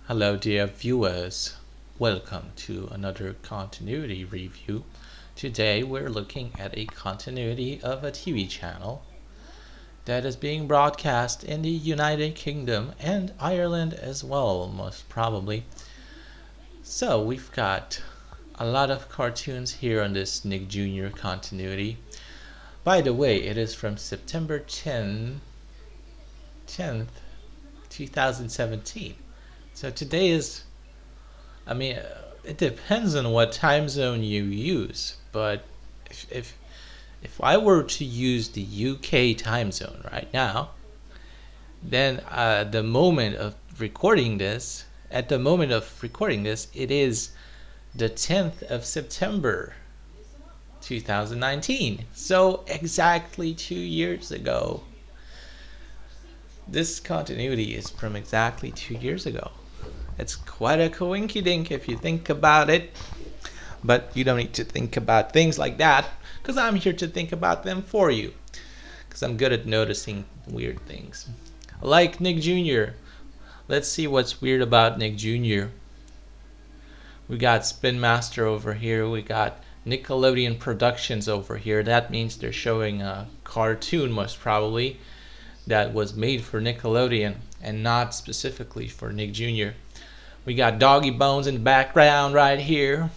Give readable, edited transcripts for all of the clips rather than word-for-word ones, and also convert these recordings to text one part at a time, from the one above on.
Hello, dear viewers. Welcome to another continuity review. Today, we're looking at a continuity of a TV channel that is being broadcast in the United Kingdom and Ireland as well, most probably. So, we've got a lot of cartoons here on this Nick Jr. continuity. By the way, it is from September 10th, 2017. So today is it depends on what time zone you use. But if I were to use the UK time zone right now, then at the moment of recording this, it is the 10th of September, 2019. So exactly 2 years ago. This continuity is from exactly 2 years ago. It's quite a coinkydink if you think about it. But you don't need to think about things like that, because I'm here to think about them for you. Because I'm good at noticing weird things. Like Nick Jr. Let's see what's weird about Nick Jr. We got Spin Master over here. We got Nickelodeon Productions over here. That means they're showing a cartoon, most probably, that was made for Nickelodeon and not specifically for Nick Jr. We got Doggy Bones in the background right here.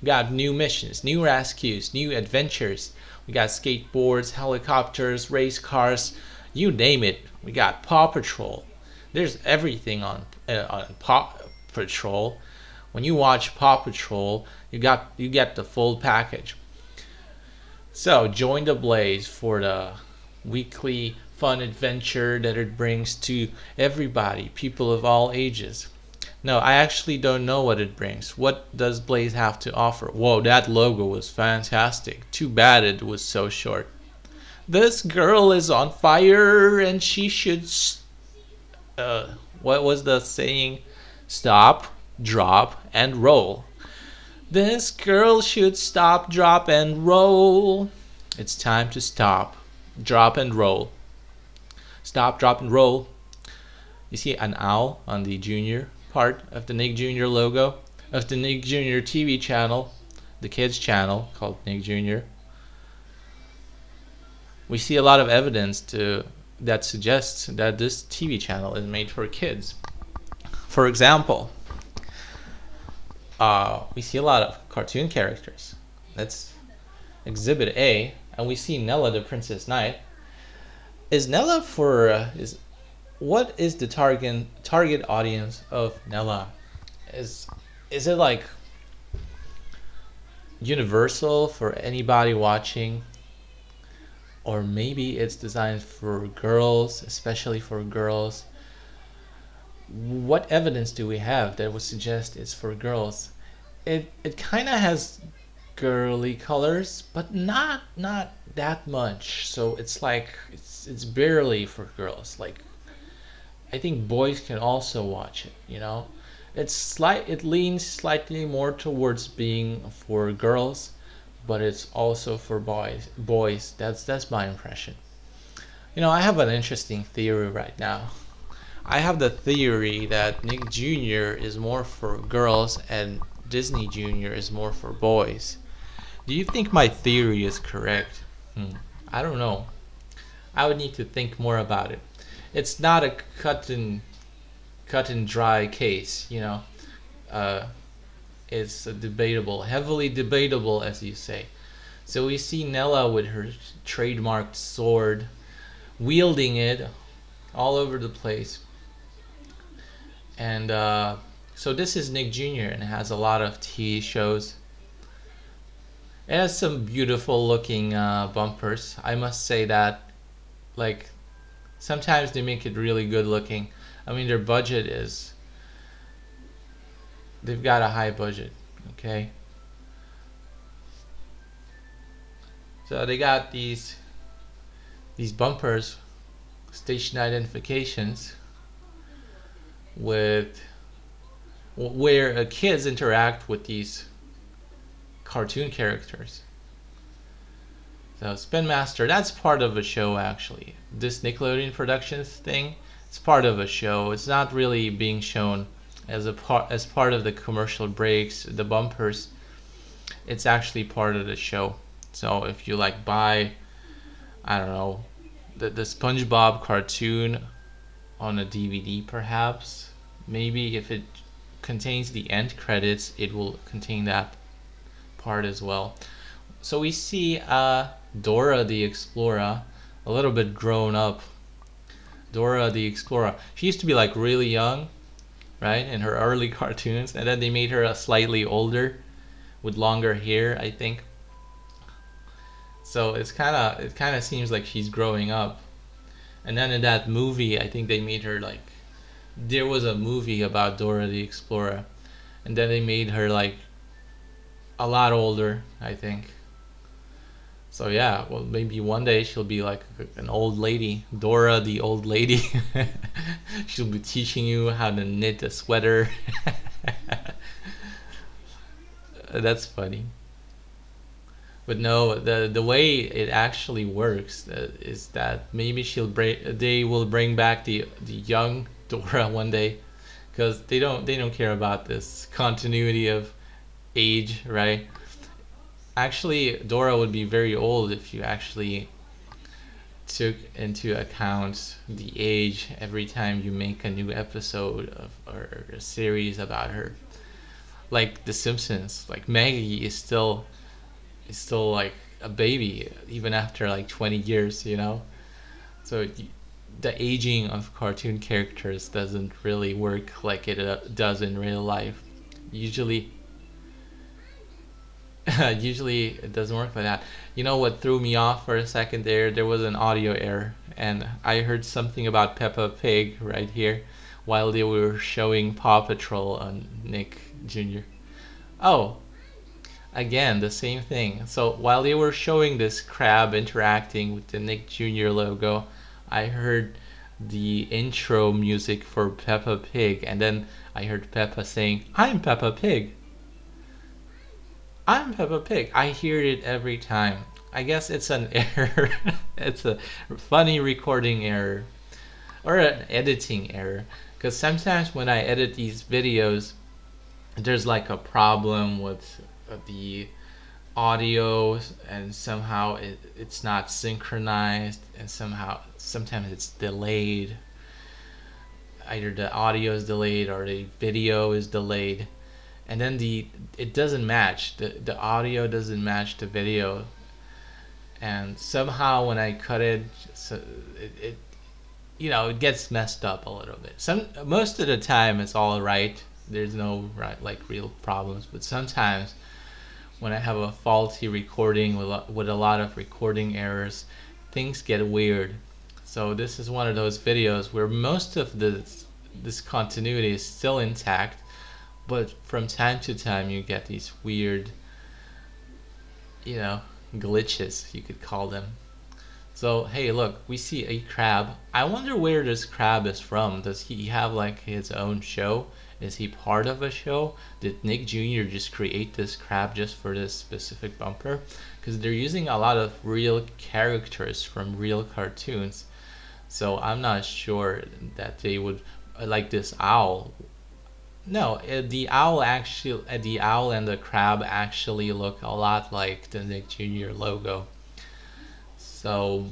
We got new missions, new rescues, new adventures. We got skateboards, helicopters, race cars, you name it. We got Paw Patrol. There's everything on Paw Patrol. When you watch Paw Patrol, you get the full package. So join the blaze for the weekly fun adventure that it brings to everybody, people of all ages. No, I actually don't know what it brings. What does Blaze have to offer? Whoa, that logo was fantastic. Too bad it was so short. This girl is on fire and she should... what was the saying? Stop, drop, and roll. This girl should stop, drop, and roll. It's time to stop, drop, and roll. Stop, drop, and roll. You see an owl on the junior part of the Nick Jr. logo of the Nick Jr. TV channel, the kids channel called Nick Jr. We see a lot of evidence that suggests that this TV channel is made for kids. For example, we see a lot of cartoon characters. That's Exhibit A, and we see Nella the Princess Knight. Is Nella for what is the target audience of Nella? Is it like universal for anybody watching? Or maybe it's designed for girls, especially for girls. What evidence do we have that would suggest it's for girls? It kind of has girly colors, but not that much. So it's like it's barely for girls. Like, I think boys can also watch it, you know. It leans slightly more towards being for girls, but it's also for boys. That's my impression. You know, I have an interesting theory right now. I have the theory that Nick Jr. is more for girls and Disney Jr. is more for boys. Do you think my theory is correct? I don't know. I would need to think more about it. It's not a cut and dry case, you know. It's a heavily debatable, as you say. So we see Nella with her trademarked sword, wielding it all over the place. And so this is Nick Jr. and it has a lot of TV shows. It has some beautiful looking bumpers. I must say that, like, sometimes they make it really good looking. I mean, they've got a high budget, okay? So they got these bumpers, station identifications, with where kids interact with these cartoon characters. So Spin Master, that's part of a show actually. This Nickelodeon Productions thing, it's part of a show. It's not really being shown as part of the commercial breaks, the bumpers. It's actually part of the show. So if you like buy, I don't know, the SpongeBob cartoon on a DVD, perhaps, maybe if it contains the end credits, it will contain that part as well. So we see Dora the Explorer, a little bit grown up. Dora the Explorer. She used to be like really young, right, in her early cartoons, and then they made her slightly older with longer hair, I think. So it kind of seems like she's growing up. And then in that movie, I think they made her like, there was a movie about Dora the Explorer, and then they made her like a lot older, I think. So yeah, well, maybe one day she'll be like an old lady, Dora the old lady. She'll be teaching you how to knit a sweater. That's funny. But no, the way it actually works is that maybe they will bring back the young Dora one day, because they don't care about this continuity of age, right? Actually, Dora would be very old if you actually took into account the age every time you make a new episode of or a series about her. Like The Simpsons, like Maggie is still like a baby even after like 20 years, you know. So the aging of cartoon characters doesn't really work like it does in real life. Usually, usually it doesn't work like that. You know what threw me off for a second there? There was an audio error, and I heard something about Peppa Pig right here while they were showing Paw Patrol on Nick Jr. Oh, again, the same thing. So while they were showing this crab interacting with the Nick Jr. logo, I heard the intro music for Peppa Pig, and then I heard Peppa saying, "I'm Peppa Pig. I'm Peppa Pig." I hear it every time. I guess it's an error. It's a funny recording error or an editing error. Because sometimes when I edit these videos, there's like a problem with the audio, and somehow it's not synchronized, and sometimes it's delayed. Either the audio is delayed or the video is delayed, and then it doesn't match, the audio doesn't match the video, and somehow when I cut it, so it you know, it gets messed up a little bit. Most of the time it's all right, there's no right like real problems, but sometimes when I have a faulty recording with a lot of recording errors, things get weird. So this is one of those videos where most of this continuity is still intact, but from time to time you get these weird, you know, glitches, you could call them. So hey, look, we see a crab. I wonder where this crab is from. Does he have like his own show? Is he part of a show? Did Nick Jr. just create this crab just for this specific bumper? Because they're using a lot of real characters from real cartoons. So I'm not sure that they would like this owl. No, the owl and the crab actually look a lot like the Nick Jr. logo. So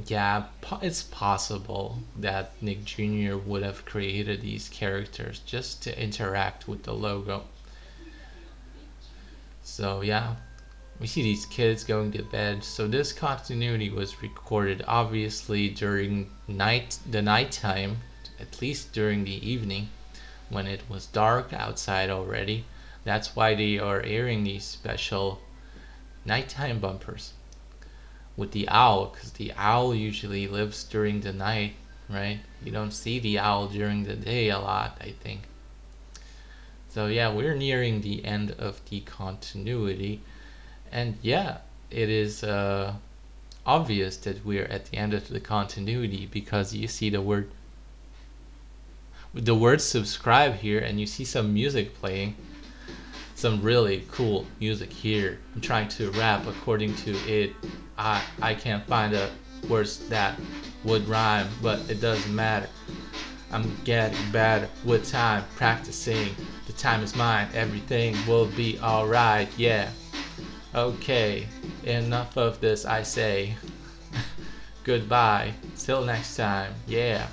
yeah, it's possible that Nick Jr. would have created these characters just to interact with the logo. So yeah, we see these kids going to bed. So this continuity was recorded obviously during the nighttime, at least during the evening when it was dark outside already. That's why they are airing these special nighttime bumpers with the owl, because the owl usually lives during the night, right? You don't see the owl during the day a lot, I think. So yeah, we're nearing the end of the continuity, and yeah, it is obvious that we're at the end of the continuity because you see the word subscribe here, and you see some music playing, some really cool music here. I'm trying to rap according to it. I can't find a words that would rhyme, but it doesn't matter. I'm getting better with time, practicing. The time is mine, everything will be alright, yeah. Okay, enough of this, I say. Goodbye, till next time, yeah.